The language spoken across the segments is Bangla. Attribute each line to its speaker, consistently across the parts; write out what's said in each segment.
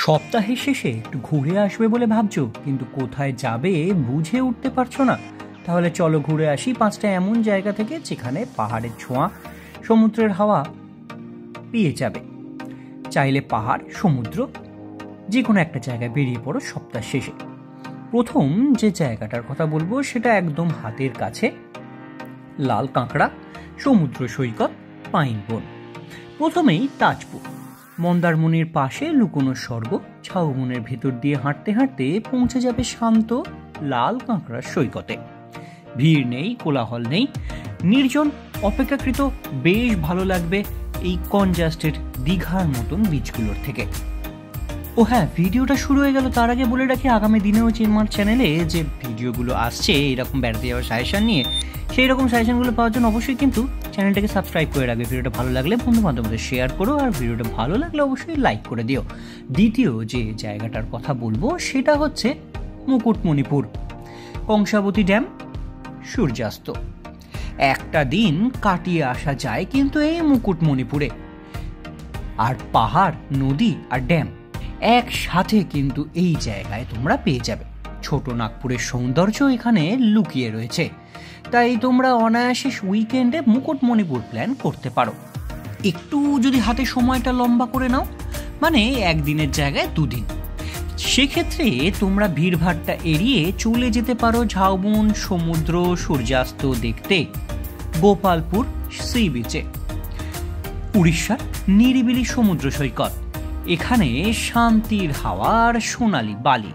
Speaker 1: সপ্তাহের শেষে একটু ঘুরে আসবে বলে ভাবছো, কিন্তু কোথায় যাবে বুঝে উঠতে পারছো না? তাহলে চলো ঘুরে আসি 5টা এমন জায়গা থেকে যেখানে পাহাড়ের ছোঁয়া, সমুদ্রের হাওয়া পেয়ে যাবে। চাইলে পাহাড়, সমুদ্র যে কোনো একটা জায়গায় বেরিয়ে পড়ো সপ্তাহ শেষে। প্রথম যে জায়গাটার কথা বলবো সেটা একদম হাতের কাছে, লাল কাঁকড়া সমুদ্র সৈকত, পাইন বন। প্রথমেই তাজপুর, মন্দারমণির পাশে লুকোনো স্বর্গ। ঝাউবনের ভেতর দিয়ে হাঁটতে হাঁটতে পৌঁছে যাবে শান্ত লাল কাঁকড়ার সৈকতে। ভিড় নেই, কোলাহল নেই, নির্জন, অপেক্ষাকৃত বেশ ভালো লাগবে এই কনজাস্টেড দীঘার মতন বিচগুলোর থেকে। ও হ্যাঁ, ভিডিওটা শুরু হয়ে গেল তার আগে বলে রাখি, আগামী দিনেও চিনমার চ্যানেলে যে ভিডিওগুলো আসছে এরকম বেড়াতে যাওয়ার সাজেশন নিয়ে, সেই রকম সাজেশনগুলো পাওয়ার জন্য অবশ্যই কিন্তু চ্যানেলটাকে সাবস্ক্রাইব করে রাখবে। ভিডিওটা ভালো লাগলে বন্ধু বান্ধবদের শেয়ার করো, আর ভিডিওটা ভালো লাগলে অবশ্যই লাইক করে দিও। দ্বিতীয় যে জায়গাটার কথা বলবো সেটা হচ্ছে মুকুটমণিপুর, কংসাবতী ড্যাম, সূর্যাস্ত। একটা দিন কাটিয়ে আসা যায় কিন্তু এই মুকুটমণিপুরে। আর পাহাড়, নদী আর ড্যাম একসাথে কিন্তু এই জায়গায় তোমরা পেয়ে যাবে। ছোট নাগপুরের সৌন্দর্য এখানে লুকিয়ে রয়েছে, তাই তোমরা অনায়াসে উইকেন্ডে মুকুটমণিপুর প্ল্যান করতে পারো। একটু যদি হাতে সময়টা লম্বা করে নাও, মানে একদিনের জায়গায় 2 দিন, সেক্ষেত্রে তোমরা ভিড়ভাড়টা এড়িয়ে চলে যেতে পারো ঝাউবন, সমুদ্র, সূর্যাস্ত দেখতে গোপালপুর সি বিচে। উড়িষ্যার নিরিবিলি সমুদ্র সৈকত, এখানে শান্তির হাওয়ার সোনালি বালি,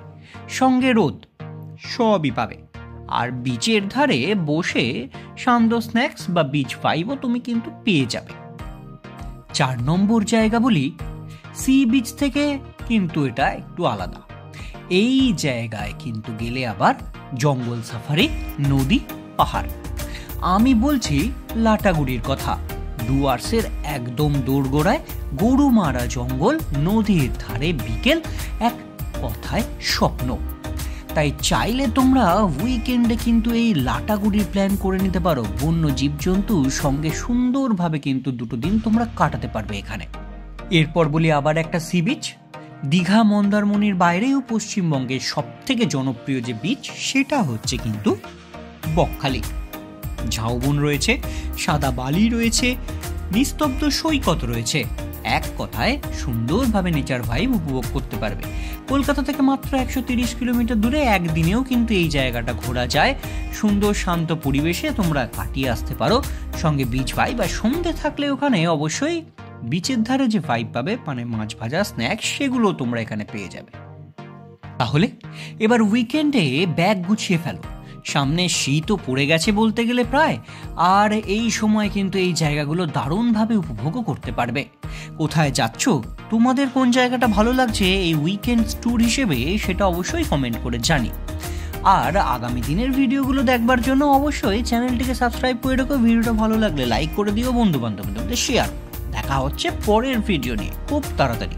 Speaker 1: সঙ্গে রোদ সবই পাবে। আর বিচের ধারে বসে শান্ত স্ন্যাক্স বা বিচ ভাইবও তুমি কিন্তু পেয়ে যাবে। 4 নম্বর জায়গা বলি, সি বিচ থেকে কিন্তু এটা একটু আলাদা। এই জায়গায় কিন্তু গেলে আবার জঙ্গল সাফারি, নদী, পাহাড়। আমি বলছি লাটাগুড়ির কথা। ডুয়ার্সের একদম দোরগোড়ায় গরুমারা জঙ্গল, নদীর ধারে বিকেল, এক কথায় স্বপ্ন। তাই চাইলে তোমরা উইকেন্ডে কিন্তু এই লাটাগুড়ির প্ল্যান করে নিতে পারো। বন্য জীবজন্তু সঙ্গে সুন্দরভাবে কিন্তু 2 দিন তোমরা কাটাতে পারবে এখানে। এরপর বলি আবার একটা সি বিচ, দীঘা মন্দারমণির বাইরেও পশ্চিমবঙ্গের সব থেকে জনপ্রিয় যে বিচ সেটা হচ্ছে কিন্তু বকখালি। ঝাউবন রয়েছে, সাদা বালি রয়েছে, নিস্তব্ধ সৈকত রয়েছে। এক কথায় সুন্দরভাবে নেচার ভাইব উপভোগ করতে পারবে। কলকাতা থেকে মাত্র 130 কিলোমিটার দূরে একদিনেও কিন্তু এই জায়গাটা ঘোরা যায়। সুন্দর শান্ত পরিবেশে তোমরা কাটিয়ে আসতে পারো, সঙ্গে বিচ ভাইব। আর সন্ধ্যে থাকলে ওখানে অবশ্যই বিচের ধারে যে ভাইব পাবে, মানে মাছ ভাজা, স্ন্যাক্স, সেগুলো তোমরা এখানে পেয়ে যাবে। তাহলে এবার উইকেন্ডে ব্যাগ গুছিয়ে ফেলো, সামনে শীতও পড়ে গেছে বলতে গেলে প্রায়। আর এই সময় কিন্তু এই জায়গাগুলো দারুণভাবে উপভোগও করতে পারবে। কোথায় যাচ্ছ, তোমাদের কোন জায়গাটা ভালো লাগছে এই উইকেন্ড ট্যুর হিসেবে, সেটা অবশ্যই কমেন্ট করে জানি। আর আগামী দিনের ভিডিওগুলো দেখবার জন্য অবশ্যই চ্যানেলটিকে সাবস্ক্রাইব করে রাখো। ভিডিওটা ভালো লাগলে লাইক করে দিও, বন্ধু বান্ধবদের শেয়ার। দেখা হচ্ছে পরের ভিডিও নিয়ে খুব তাড়াতাড়ি।